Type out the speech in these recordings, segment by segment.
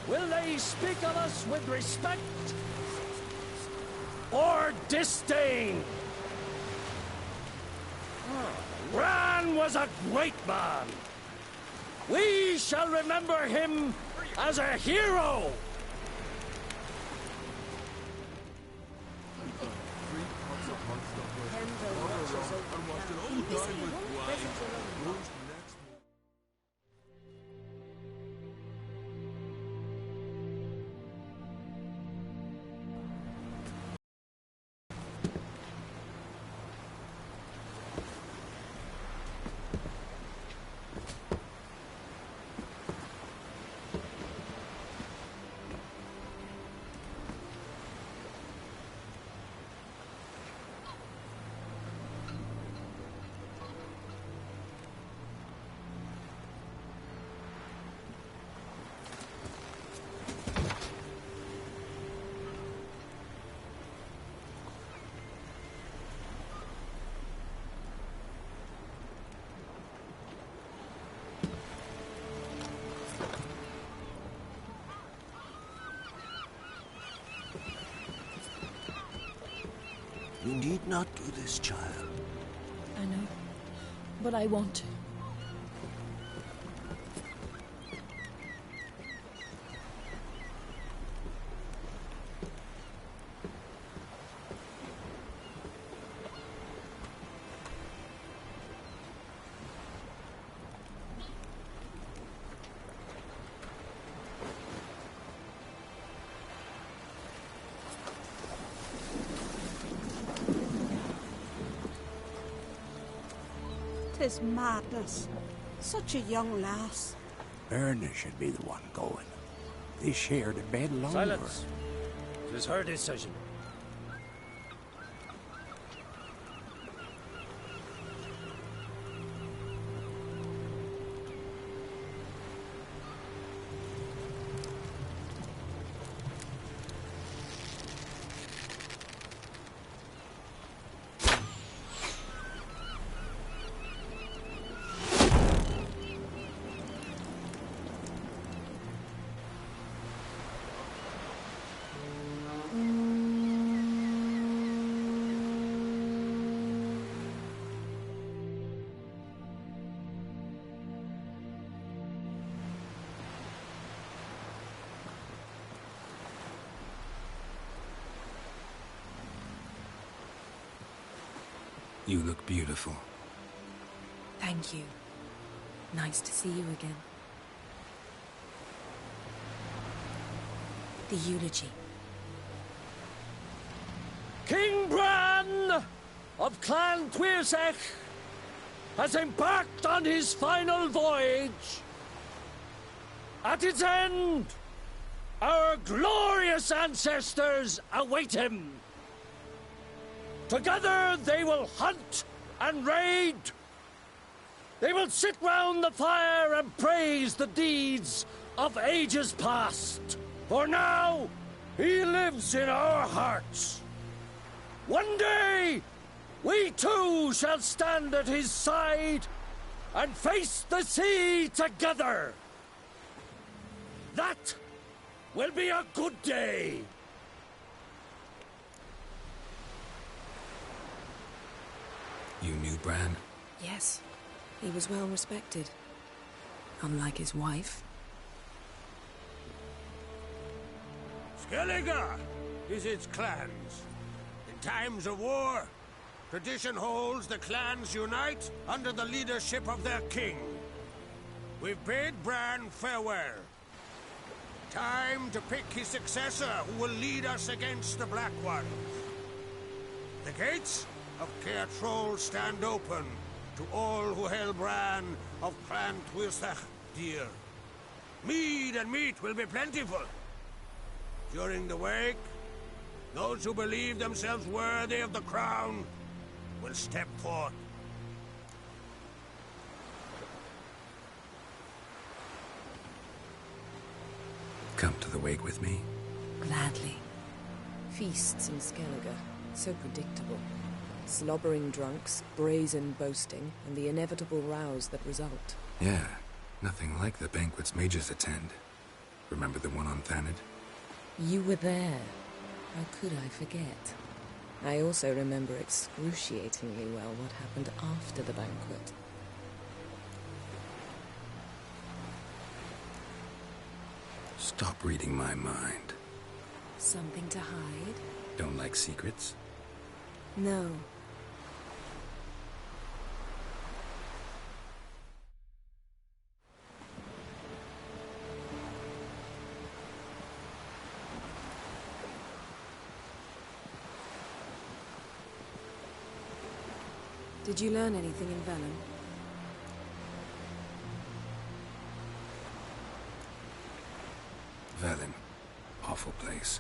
Will they speak of us with respect or disdain? Bran was a great man. We shall remember him as a hero. You need not do this, child. I know, but I want to. Tis madness. Such a young lass. Erna should be the one going. They shared a bed longer. Silence. It is her decision. You look beautiful. Thank you. Nice to see you again. The eulogy. King Bran of Clan Tuirsech has embarked on his final voyage. At its end, our glorious ancestors await him. Together they will hunt and raid. They will sit round the fire and praise the deeds of ages past. For now, he lives in our hearts. One day, we too shall stand at his side and face the sea together. That will be a good day. You knew Bran? Yes, he was well respected. Unlike his wife. Skellige is its clans. In times of war, tradition holds the clans unite under the leadership of their king. We've bid Bran farewell. Time to pick his successor who will lead us against the Black Ones. The gates of Caer Troll stand open to all who held Bran of Clan Tuirsech dear. Mead and meat will be plentiful. During the wake, those who believe themselves worthy of the crown will step forth. Come to the wake with me? Gladly. Feasts in Skellige, so predictable. Slobbering drunks, brazen boasting, and the inevitable rows that result. Yeah, nothing like the banquets mages attend. Remember the one on Thanid? You were there. How could I forget? I also remember excruciatingly well what happened after the banquet. Stop reading my mind. Something to hide? Don't like secrets? No. Did you learn anything in Velen? Velen. Awful place.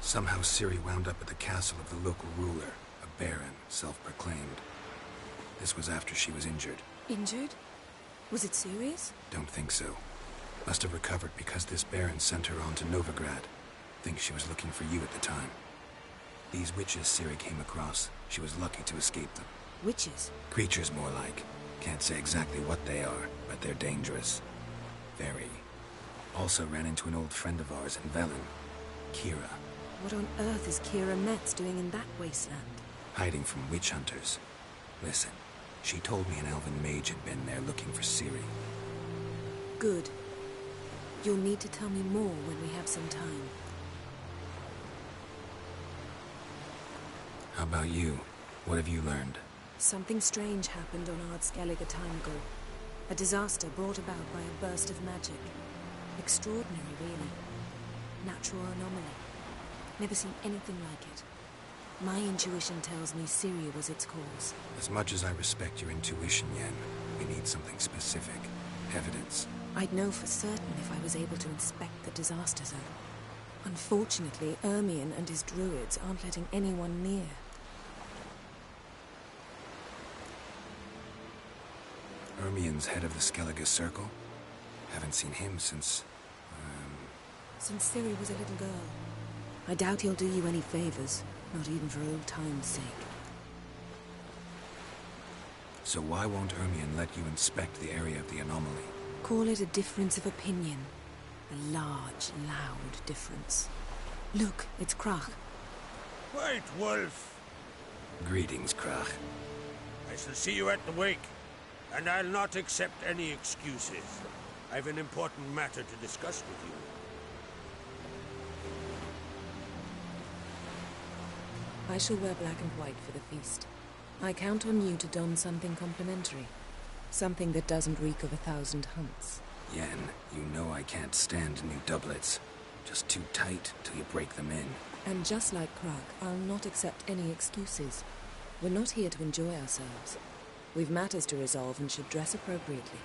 Somehow Ciri wound up at the castle of the local ruler, a baron, self-proclaimed. This was after she was injured. Injured? Was it serious? Don't think so. Must have recovered because this baron sent her on to Novigrad. Think she was looking for you at the time. These witches Ciri came across, she was lucky to escape them. Witches? Creatures more like. Can't say exactly what they are, but they're dangerous. Very. Also ran into an old friend of ours in Velen, Kira. What on earth is Kira Metz doing in that wasteland? Hiding from witch hunters. Listen, she told me an elven mage had been there looking for Ciri. Good. You'll need to tell me more when we have some time. How about you? What have you learned? Something strange happened on our Skellige time ago. A disaster brought about by a burst of magic. Extraordinary, really. Natural anomaly. Never seen anything like it. My intuition tells me Syria was its cause. As much as I respect your intuition, Yen, we need something specific. Evidence. I'd know for certain if I was able to inspect the disaster zone. Unfortunately, Ermion and his druids aren't letting anyone near. Ermion's head of the Skellige Circle? Haven't seen him since... Since Ciri was a little girl. I doubt he'll do you any favors, not even for old time's sake. So why won't Ermion let you inspect the area of the anomaly? Call it a difference of opinion. A large, loud difference. Look, it's Krach. White Wolf! Greetings, Krach. I shall see you at the wake, and I'll not accept any excuses. I've an important matter to discuss with you. I shall wear black and white for the feast. I count on you to don something complimentary. Something that doesn't reek of 1,000 hunts. Yen, you know I can't stand new doublets. Just too tight till you break them in. And just like Krach, I'll not accept any excuses. We're not here to enjoy ourselves. We've matters to resolve and should dress appropriately.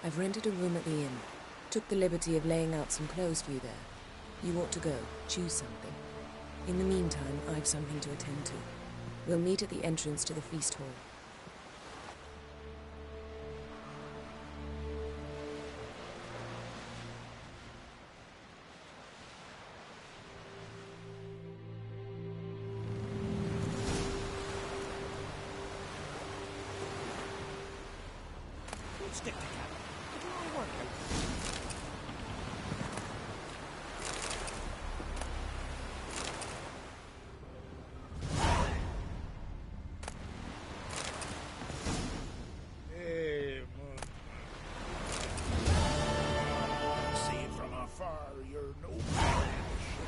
I've rented a room at the inn. Took the liberty of laying out some clothes for you there. You ought to go. Choose something. In the meantime, I've something to attend to. We'll meet at the entrance to the feast hall. Stick together. It'll all work out. Seen from afar, you're no bad ship.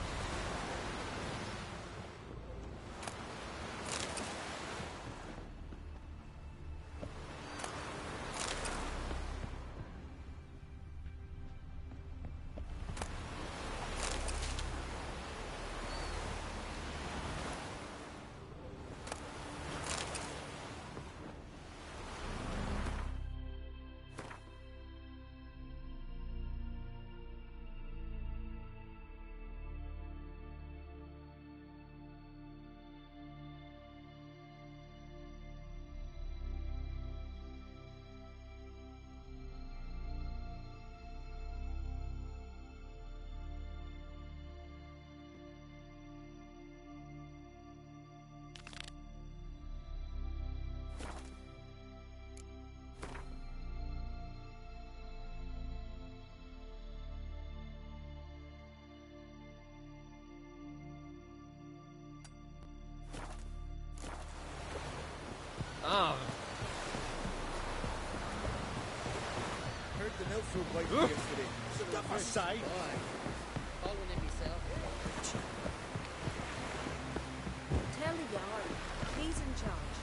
Step aside! Tell the Jarl. He's in charge.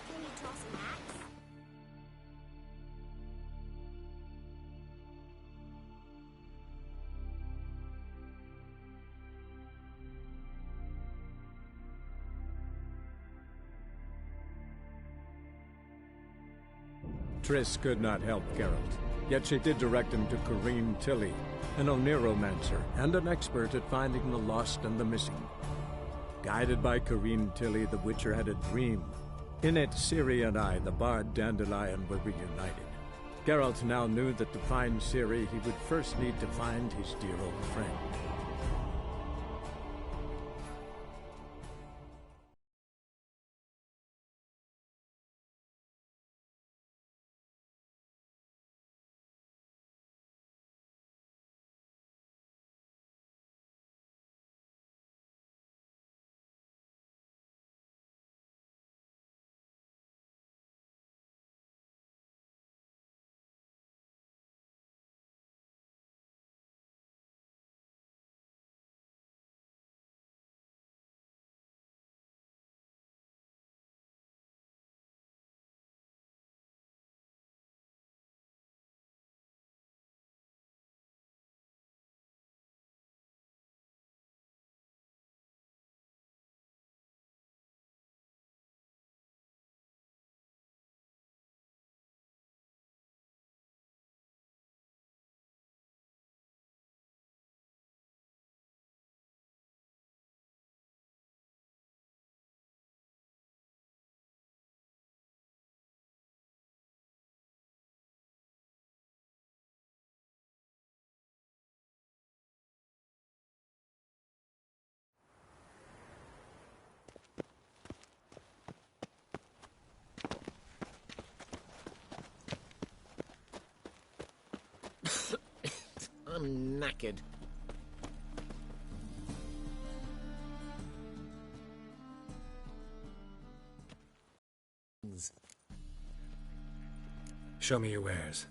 Can you toss an axe? Triss could not help Geralt, yet she did direct him to Corrine Tilly, an oneromancer and an expert at finding the lost and the missing. Guided by Corrine Tilly, the Witcher had a dream. In it, Ciri and I, the bard Dandelion, were reunited. Geralt now knew that to find Ciri, he would first need to find his dear old friend. I'm knackered. Show me your wares.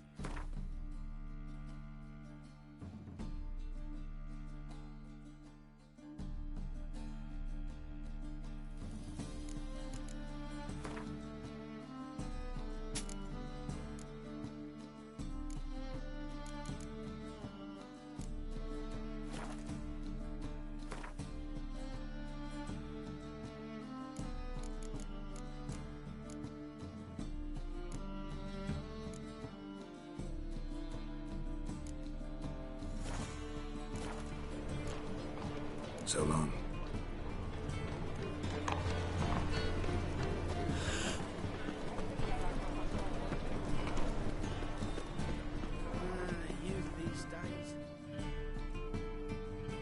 So long.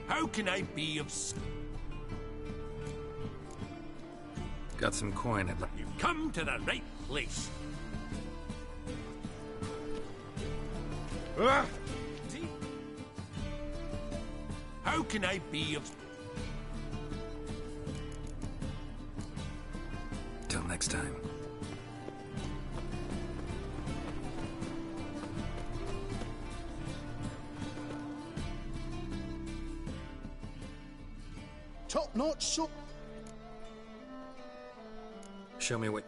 How can I be of... Got some coin at... You've come to the right place. How can I be of... Till next time. Top-notch soup. Show me what...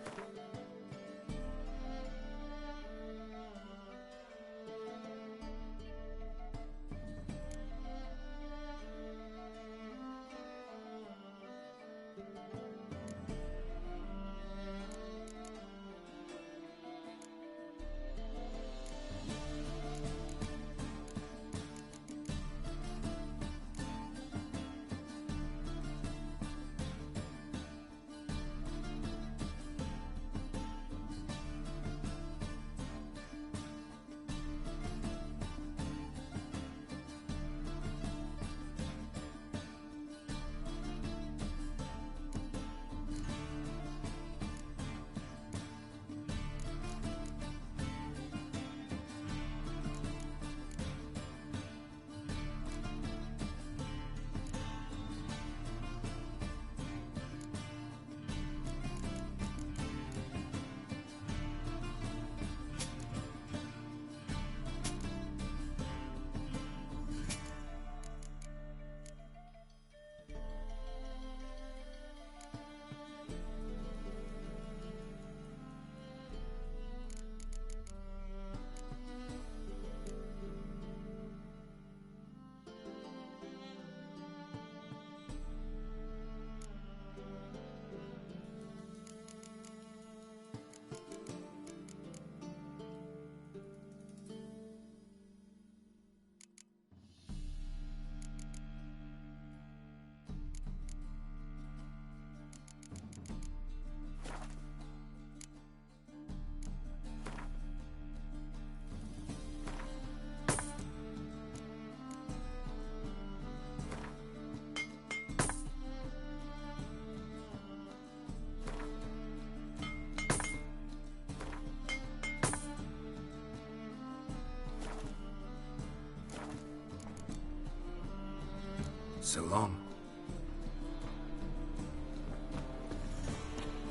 So long.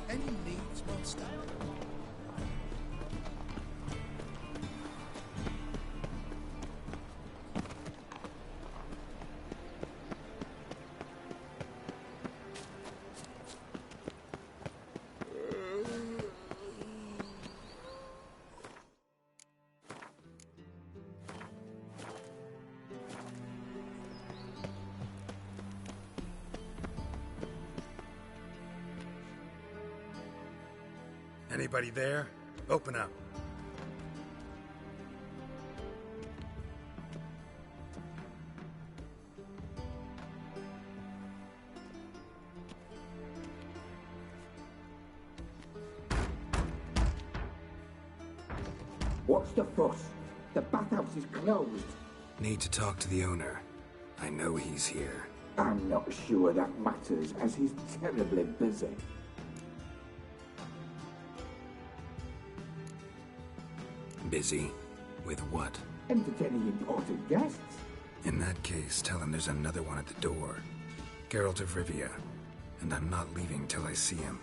Any needs, master? Anybody there? Open up. What's the fuss? The bathhouse is closed. Need to talk to the owner. I know he's here. I'm not sure that matters, as he's terribly busy. Busy? With what? Entertaining important guests. In that case, tell him there's another one at the door. Geralt of Rivia. And I'm not leaving till I see him.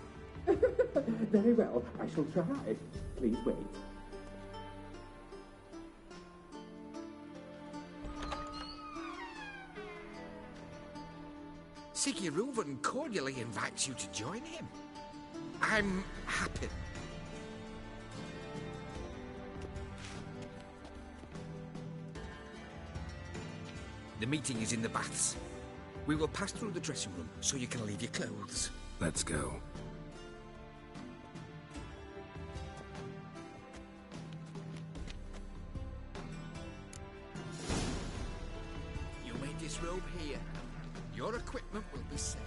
Very well, I shall try. Please wait. Sigurd cordially invites you to join him. I'm happy. The meeting is in the baths. We will pass through the dressing room so you can leave your clothes. Let's go. You may disrobe here. Your equipment will be safe.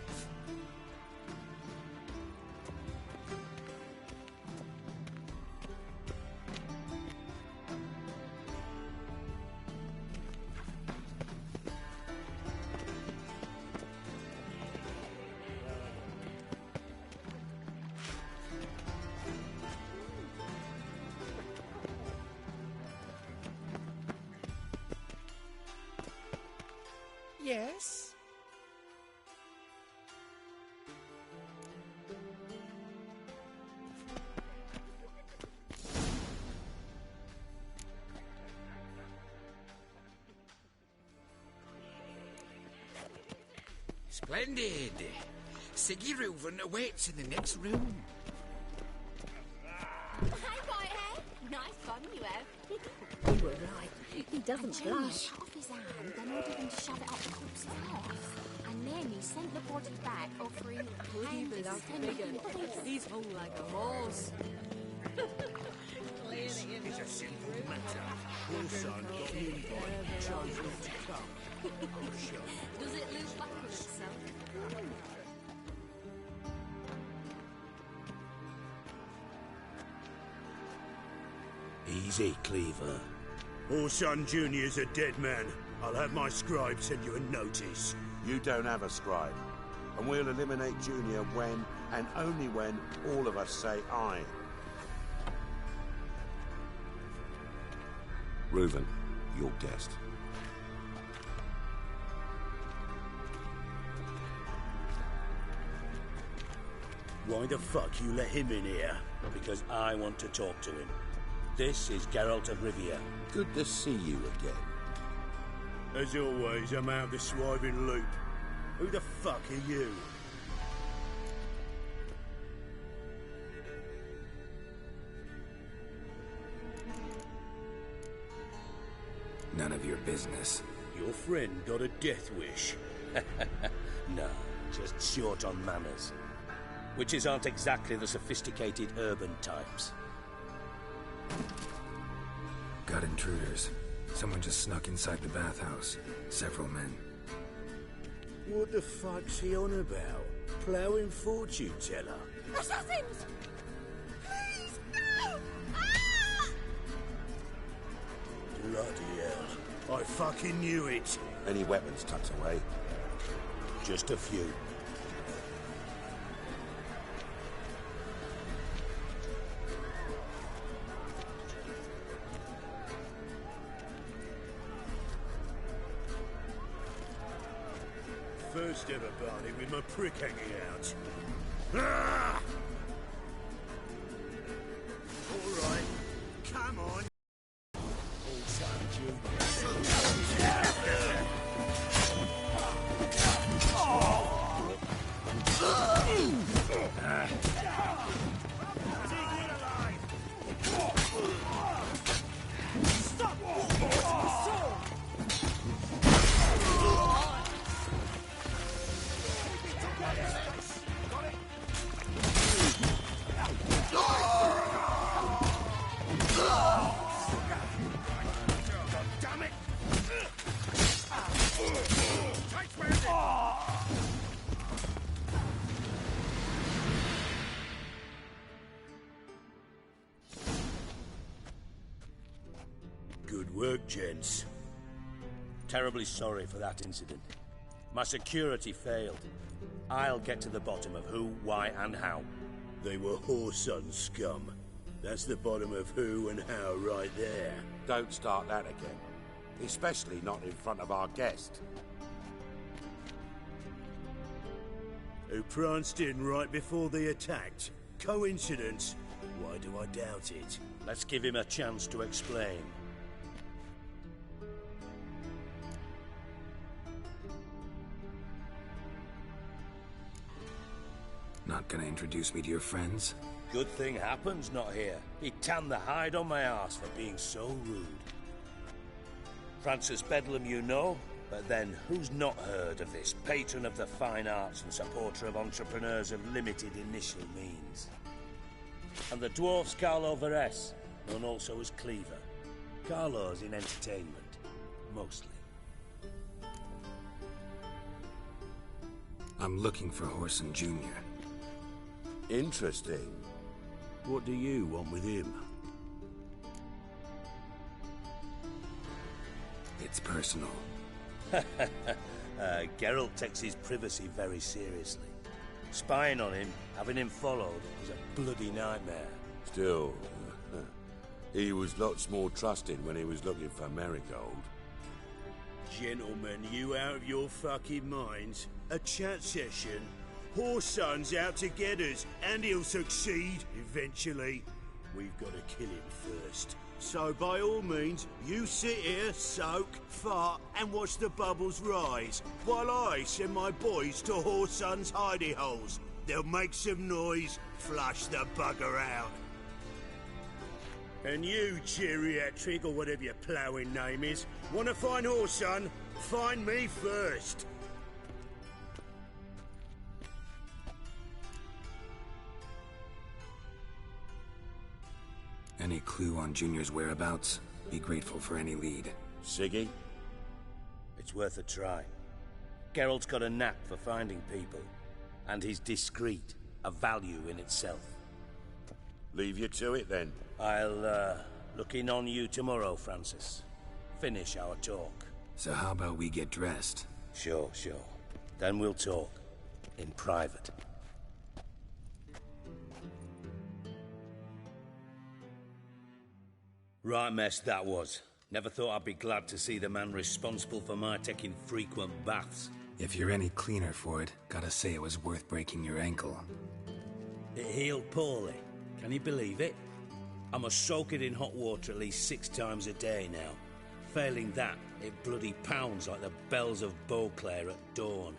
Yes? Splendid. Sigurd awaits in the next room. Hi, Whitehair. Nice fun you have. You were right. He doesn't blush. Cut off his hand, then ordered him to shove it up the corpse's arse. And then he sent the body back, offering He's hung like a horse. This is a simple matter. Your son got an invite and chose not to come. I'm sure. Does it loop back on itself? Easy, Cleaver. Orson Jr.'s a dead man. I'll have my scribe send you a notice. You don't have a scribe. And we'll eliminate Junior when, and only when, all of us say aye. Reuven, your guest. Why the fuck you let him in here? Because I want to talk to him. This is Geralt of Rivia. Good to see you again. As always, I'm out of the swiving loop. Who the fuck are you? None of your business. Your friend got a death wish. No, just short on manners. Witches aren't exactly the sophisticated urban types. Got intruders. Someone just snuck inside the bathhouse. Several men. What the fuck's he on about? Ploughing fortune teller? Assassins! Please, no! Ah! Bloody hell. I fucking knew it. Any weapons tucked away? Just a few. first ever party with my prick hanging out. Ah! All right, come on. Good work, gents. Terribly sorry for that incident. My security failed. I'll get to the bottom of who, why, and how. They were whoreson scum. That's the bottom of who and how right there. Don't start that again. Especially not in front of our guest. Who pranced in right before they attacked. Coincidence? Why do I doubt it? Let's give him a chance to explain. Not gonna introduce me to your friends? Good thing Happen's not here. He tanned the hide on my arse for being so rude. Francis Bedlam you know, but then who's not heard of this patron of the fine arts and supporter of entrepreneurs of limited initial means? And the dwarf's Carlo Veres, known also as Cleaver. Carlo's in entertainment, mostly. I'm looking for Whoreson Jr. Interesting. What do you want with him? It's personal. Geralt takes his privacy very seriously. Spying on him, having him followed, is a bloody nightmare. Still, he was lots more trusted when he was looking for Marigold. Gentlemen, you out of your fucking minds? A chat session? Whoreson's out to get us, and he'll succeed, eventually. We've got to kill him first. So by all means, you sit here, soak, fart, and watch the bubbles rise, while I send my boys to Whoreson's hidey holes. They'll make some noise, flush the bugger out. And you, geriatric, or whatever your ploughing name is, want to find Whoreson? Find me first. Any clue on Junior's whereabouts? Be grateful for any lead. Siggy? It's worth a try. Geralt's got a knack for finding people. And he's discreet, a value in itself. Leave you to it, then. I'll, look in on you tomorrow, Francis. Finish our talk. So how about we get dressed? Sure. Then we'll talk. In private. Right mess that was. Never thought I'd be glad to see the man responsible for my taking frequent baths. If you're any cleaner for it, gotta say it was worth breaking your ankle. It healed poorly. Can you believe it? I must soak it in hot water at least 6 times a day now. Failing that, it bloody pounds like the bells of Beauclair at dawn.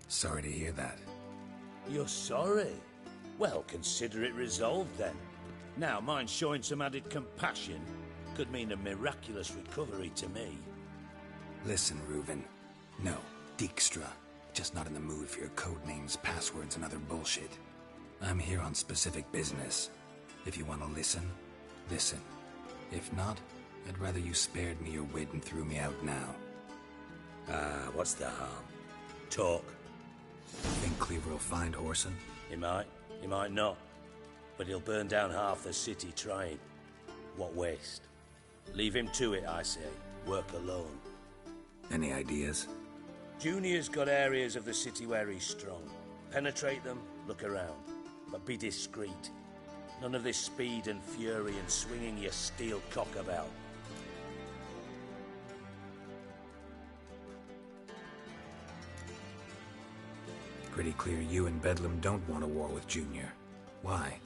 Sorry to hear that. You're sorry? Well, consider it resolved then. Now, mind showing some added compassion could mean a miraculous recovery to me. Listen, Reuven. No, Dijkstra. Just not in the mood for your code names, passwords, and other bullshit. I'm here on specific business. If you want to listen, listen. If not, I'd rather you spared me your wit and threw me out now. What's the harm? Talk. Think Cleaver will find Whoreson? He might not. But he'll burn down half the city trying. What waste? Leave him to it, I say. Work alone. Any ideas? Junior's got areas of the city where he's strong. Penetrate them, look around. But be discreet. None of this speed and fury and swinging your steel cock about. Pretty clear you and Bedlam don't want a war with Junior. Why?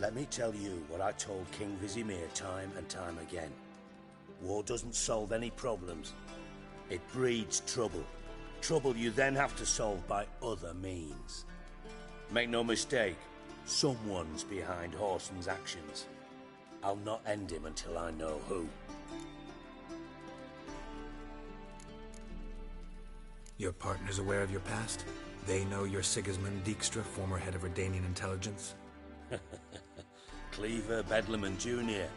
Let me tell you what I told King Vizimir time and time again. War doesn't solve any problems. It breeds trouble. Trouble you then have to solve by other means. Make no mistake, someone's behind Whoreson's actions. I'll not end him until I know who. Your partner's aware of your past? They know you're Sigismund Dijkstra, former head of Redanian intelligence? Cleaver, Bedlam and Junior.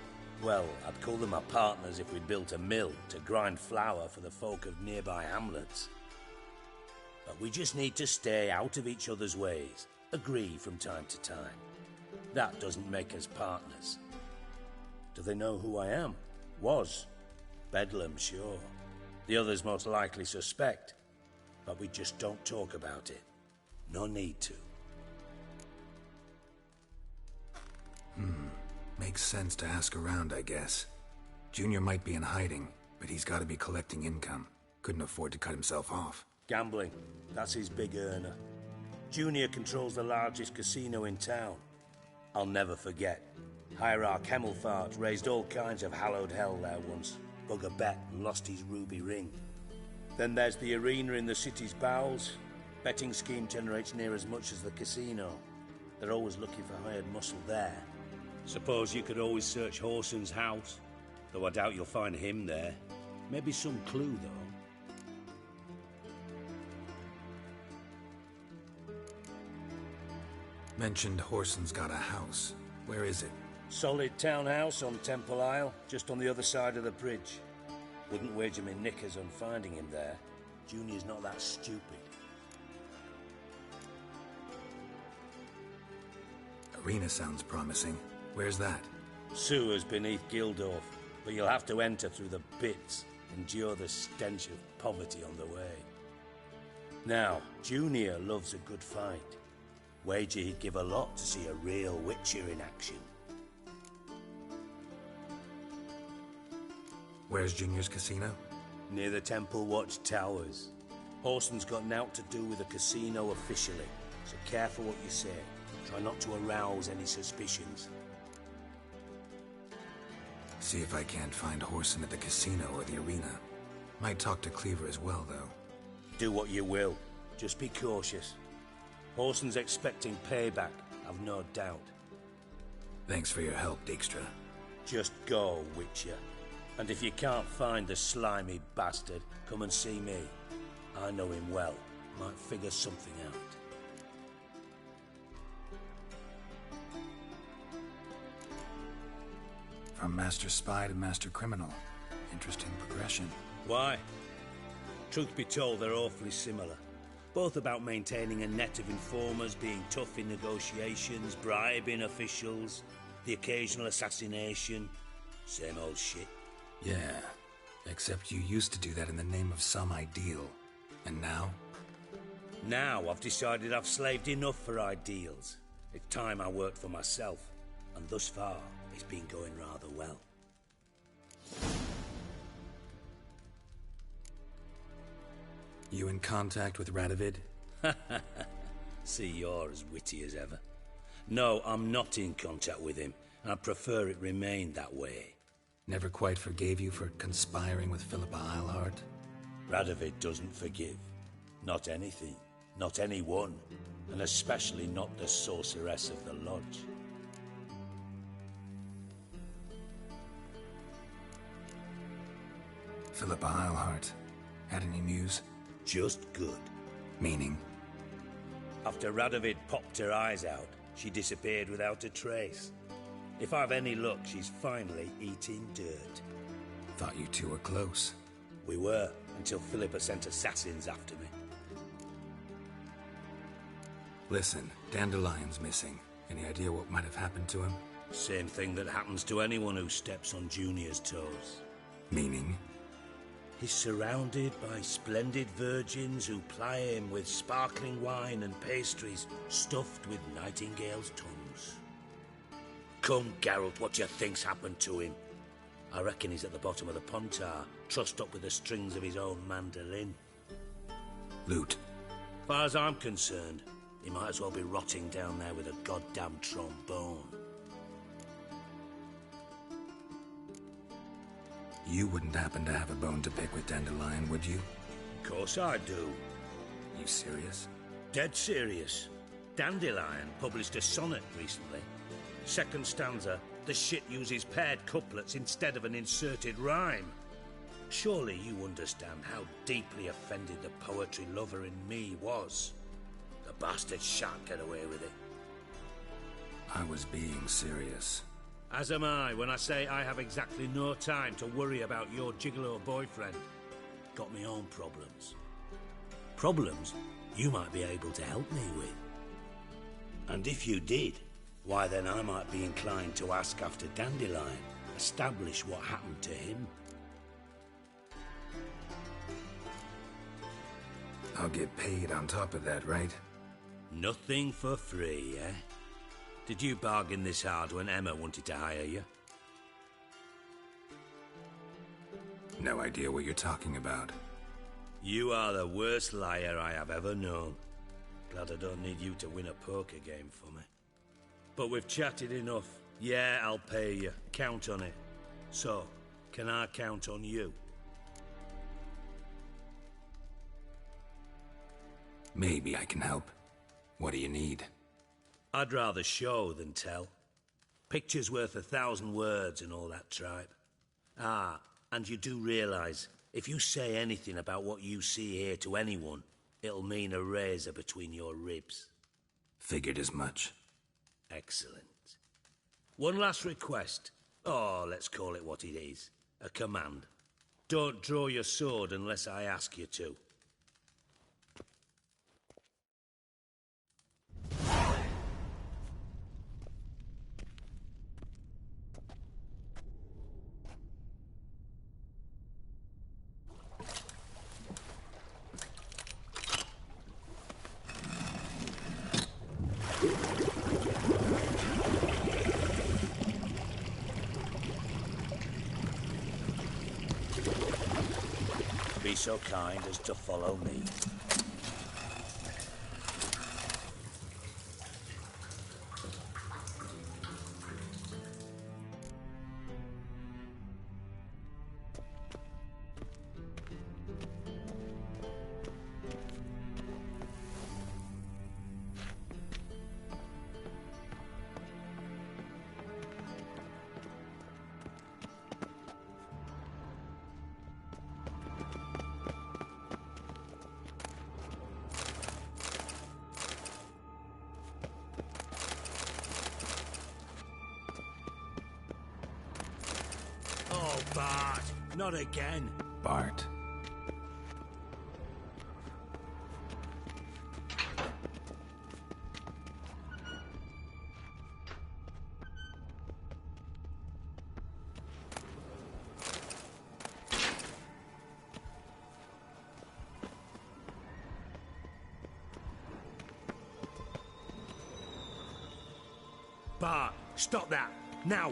Well, I'd call them my partners if we'd built a mill to grind flour for the folk of nearby hamlets. But we just need to stay out of each other's ways, agree from time to time. That doesn't make us partners. Do they know who I am? Was. Bedlam, sure. The others most likely suspect. But we just don't talk about it. No need to. Makes sense to ask around, I guess. Junior might be in hiding, but he's got to be collecting income. Couldn't afford to cut himself off. Gambling. That's his big earner. Junior controls the largest casino in town. I'll never forget. Hierarch Hemmelfart raised all kinds of hallowed hell there once. Bug a bet and lost his ruby ring. Then there's the arena in the city's bowels. Betting scheme generates near as much as the casino. They're always looking for hired muscle there. Suppose you could always search Whoreson's house, though I doubt you'll find him there. Maybe some clue, though. Mentioned Whoreson's got a house. Where is it? Solid townhouse on Temple Isle, just on the other side of the bridge. Wouldn't wager me knickers on finding him there. Junior's not that stupid. Arena sounds promising. Where's that? Sewers beneath Gildorf, but you'll have to enter through the pits, endure the stench of poverty on the way. Now, Junior loves a good fight. Wager he'd give a lot to see a real Witcher in action. Where's Junior's casino? Near the Temple Watch Towers. Whoreson's got nought to do with the casino officially, so careful what you say. Try not to arouse any suspicions. See if I can't find Whoreson at the casino or the arena. Might talk to Cleaver as well, though. Do what you will. Just be cautious. Whoreson's expecting payback, I've no doubt. Thanks for your help, Dijkstra. Just go, Witcher. And if you can't find the slimy bastard, come and see me. I know him well. Might figure something out. From Master Spy to Master Criminal. Interesting progression. Why? Truth be told, they're awfully similar. Both about maintaining a net of informers, being tough in negotiations, bribing officials, the occasional assassination. Same old shit. Yeah, except you used to do that in the name of some ideal. And now? Now I've decided I've slaved enough for ideals. It's time I worked for myself. And thus far, it's been going rather well. You in contact with Radovid? See, you're as witty as ever. No, I'm not in contact with him. I prefer it remain that way. Never quite forgave you for conspiring with Philippa Eilhart? Radovid doesn't forgive. Not anything. Not anyone. And especially not the sorceress of the Lodge. Philippa Eilhart. Had any news? Just good. Meaning? After Radovid popped her eyes out, she disappeared without a trace. If I've any luck, she's finally eating dirt. Thought you two were close. We were, until Philippa sent assassins after me. Listen, Dandelion's missing. Any idea what might have happened to him? Same thing that happens to anyone who steps on Junior's toes. Meaning? He's surrounded by splendid virgins who ply him with sparkling wine and pastries stuffed with nightingales' tongues. Come, Geralt, what do you think's happened to him? I reckon he's at the bottom of the Pontar, trussed up with the strings of his own mandolin. Loot. Far as I'm concerned, he might as well be rotting down there with a goddamn trombone. You wouldn't happen to have a bone to pick with Dandelion, would you? Of course I do. You serious? Dead serious. Dandelion published a sonnet recently. Second stanza, the shit uses paired couplets instead of an inserted rhyme. Surely you understand how deeply offended the poetry lover in me was. The bastard shan't get away with it. I was being serious. As am I when I say I have exactly no time to worry about your gigolo boyfriend. Got me own problems. Problems you might be able to help me with. And if you did, why then I might be inclined to ask after Dandelion, establish what happened to him. I'll get paid on top of that, right? Nothing for free, eh? Did you bargain this hard when Emma wanted to hire you? No idea what you're talking about. You are the worst liar I have ever known. Glad I don't need you to win a poker game for me. But we've chatted enough. Yeah, I'll pay you. Count on it. So, can I count on you? Maybe I can help. What do you need? I'd rather show than tell. Picture's worth 1,000 words and all that tripe. Ah, and you do realise, if you say anything about what you see here to anyone, it'll mean a razor between your ribs. Figured as much. Excellent. One last request. Oh, let's call it what it is. A command. Don't draw your sword unless I ask you to. Be so kind as to follow me. Oh, Bart, not again. Bart. Bart, stop that, now!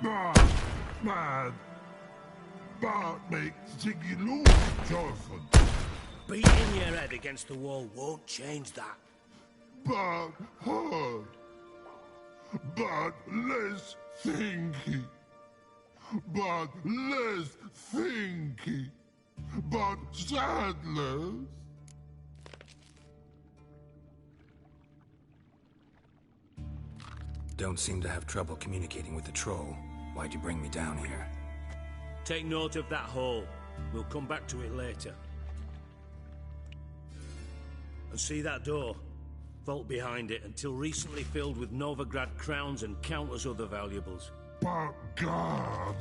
Bart, man! Bart makes Ziggy lose, Jonathan. Beating your head against the wall won't change that. Bart hard. Bart less thinky. Bart less thinky. Bart sadless. Don't seem to have trouble communicating with the troll. Why'd you bring me down here? Take note of that hole. We'll come back to it later. And see that door? Vault behind it, until recently filled with Novigrad crowns and countless other valuables. But God!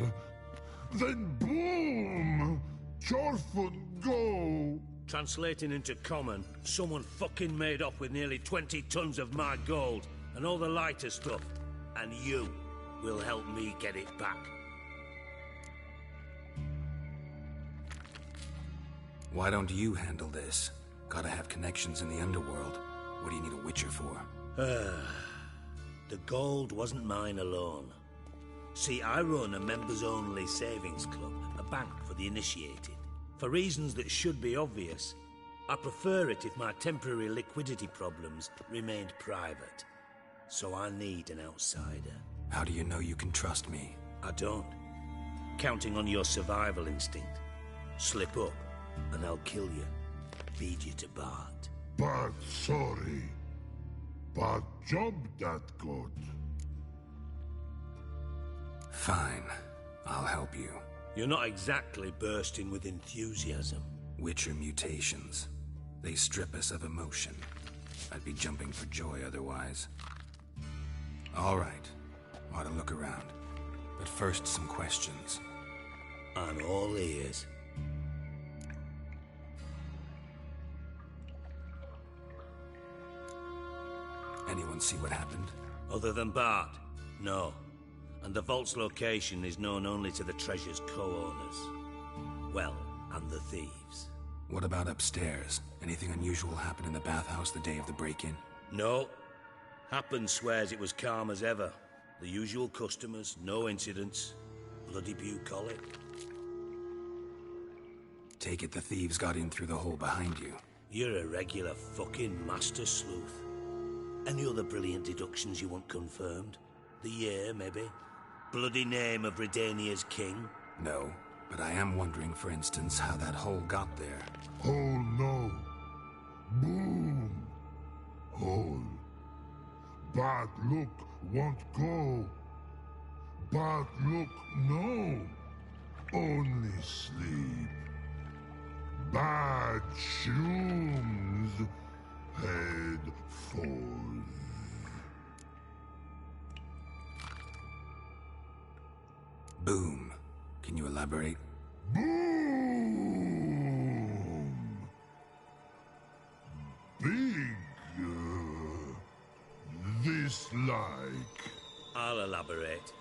Then boom! Chorfun go! Translating into common, someone fucking made off with nearly 20 tons of my gold, and all the lighter stuff. And you will help me get it back. Why don't you handle this? Gotta have connections in the underworld. What do you need a witcher for? The gold wasn't mine alone. See, I run a members-only savings club, a bank for the initiated. For reasons that should be obvious, I prefer it if my temporary liquidity problems remained private. So I need an outsider. How do you know you can trust me? I don't. Counting on your survival instinct. Slip up, and I'll kill you. Feed you to Bart. But sorry. But job that good. Fine. I'll help you. You're not exactly bursting with enthusiasm. Witcher mutations. They strip us of emotion. I'd be jumping for joy otherwise. All right. Ought to look around. But first, some questions. I'm all ears. Anyone see what happened? Other than Bart? No. And the vault's location is known only to the treasure's co-owners. Well, and the thieves. What about upstairs? Anything unusual happen in the bathhouse the day of the break-in? No. Happen swears it was calm as ever. The usual customers, no incidents. Bloody bucolic. Take it the thieves got in through the hole behind you. You're a regular fucking master sleuth. Any other brilliant deductions you want confirmed? The year, maybe? Bloody name of Redania's king? No, but I am wondering, for instance, how that hole got there. Hole no. Boom. Hole. Bad look won't go. Bad look no. Only sleep. Bad shrooms. Head falls. Boom. Can you elaborate? Boom! Big. This like. I'll elaborate.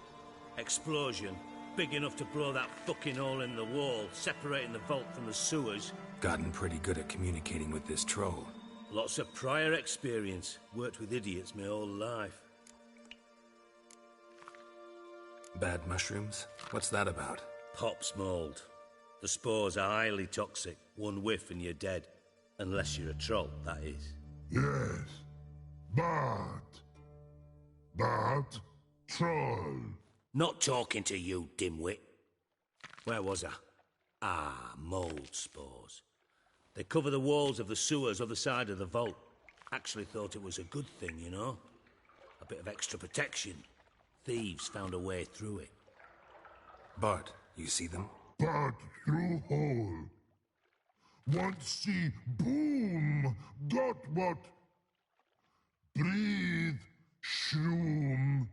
Explosion. Big enough to blow that fucking hole in the wall, separating the vault from the sewers. Gotten pretty good at communicating with this troll. Lots of prior experience. Worked with idiots my whole life. Bad mushrooms? What's that about? Pops mold. The spores are highly toxic. One whiff and you're dead. Unless you're a troll, that is. Yes. But troll. Not talking to you, dimwit. Where was I? Ah, mold spores. They cover the walls of the sewers other side of the vault. Actually thought it was a good thing, you know? A bit of extra protection. Thieves found a way through it. Bart, you see them? Bart through hole. Want see boom. Got what? Breathe. Shroom.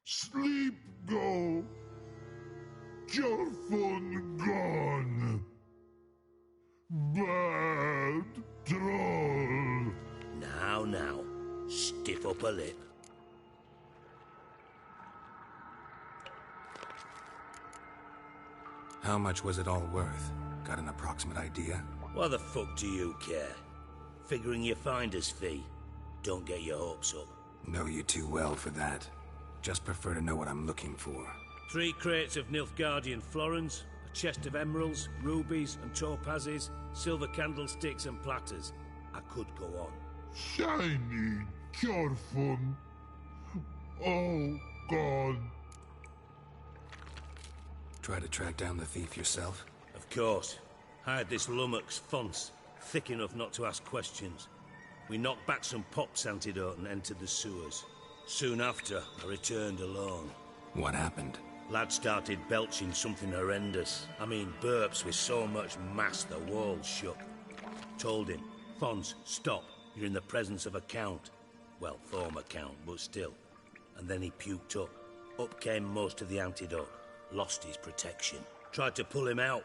Sleep go. Your phone gone. Bad troll. Now. Stiff up a lip. How much was it all worth? Got an approximate idea? Why the fuck do you care? Figuring your finder's fee. Don't get your hopes up. Know you too well for that. Just prefer to know what I'm looking for. 3 crates of Nilfgaardian florins, a chest of emeralds, rubies and topazes, silver candlesticks and platters. I could go on. Shiny, careful. Oh, God. Try to track down the thief yourself? Of course. Hired this lummox Fons, thick enough not to ask questions. We knocked back some Pop's antidote and entered the sewers. Soon after, I returned alone. What happened? Lad started belching something horrendous. I mean, burps with so much mass the walls shook. Told him, Fons, stop. You're in the presence of a count. Well, former count, but still. And then he puked up. Up came most of the antidote. Lost his protection. Tried to pull him out.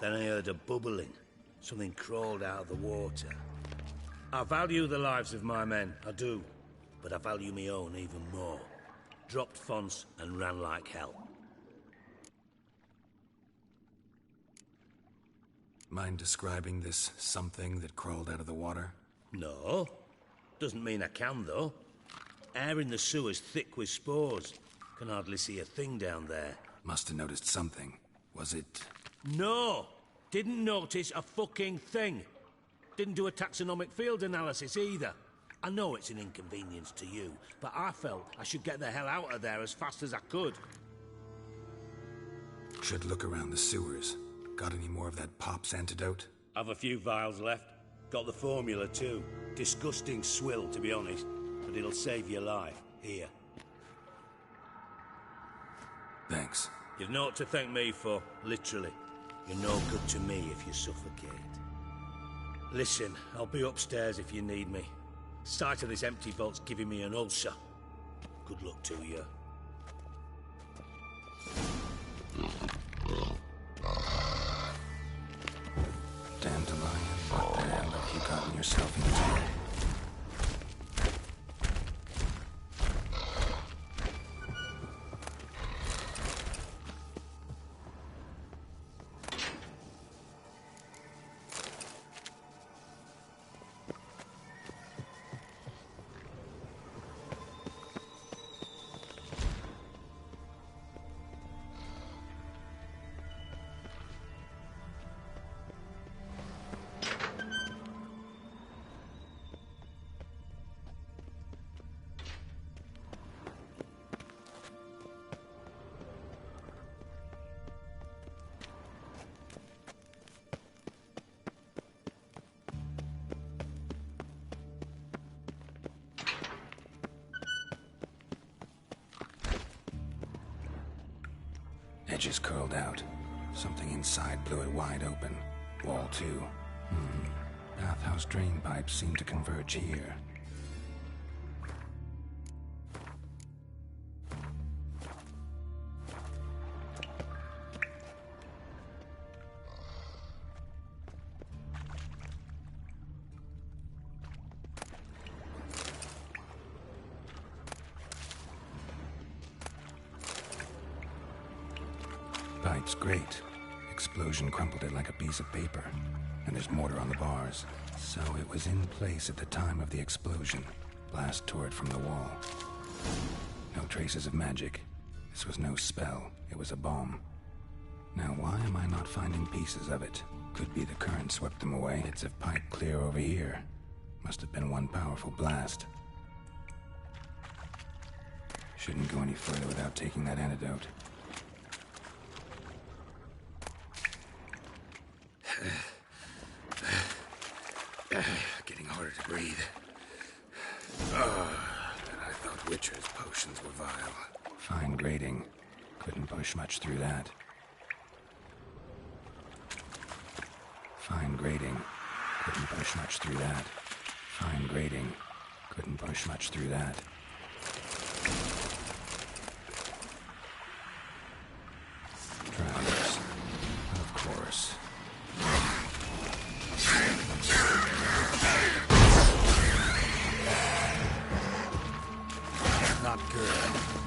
Then I heard a bubbling. Something crawled out of the water. I value the lives of my men, I do. But I value my own even more. Dropped Fons and ran like hell. Mind describing this something that crawled out of the water? No. Doesn't mean I can, though. Air in the sewer's thick with spores. Can hardly see a thing down there. Must have noticed something. Was it... No! Didn't notice a fucking thing. Didn't do a taxonomic field analysis either. I know it's an inconvenience to you, but I felt I should get the hell out of there as fast as I could. Should look around the sewers. Got any more of that Pop's antidote? I've a few vials left. Got the formula too. Disgusting swill, to be honest. But it'll save your life. Here. Thanks. You've naught to thank me for, literally. You're no good to me if you suffocate. Listen, I'll be upstairs if you need me. Sight of this empty vault's giving me an ulcer. Good luck to you. Dandelion, what the hell have you gotten yourself into? Edges curled out. Something inside blew it wide open. Wall too. Bathhouse drain pipes seem to converge here. Pipe's great. Explosion crumpled it like a piece of paper. And there's mortar on the bars. So it was in place at the time of the explosion. Blast tore it from the wall. No traces of magic. This was no spell. It was a bomb. Now why am I not finding pieces of it? Could be the current swept them away. Bits of pipe clear over here. Must have been one powerful blast. Shouldn't go any further without taking that antidote. Getting harder to breathe. I thought Witcher's potions were vile. Fine grating. Couldn't push much through that. Fine grating. Couldn't push much through that. Fine grating. Couldn't push much through that. Drowns. Of course. Not good.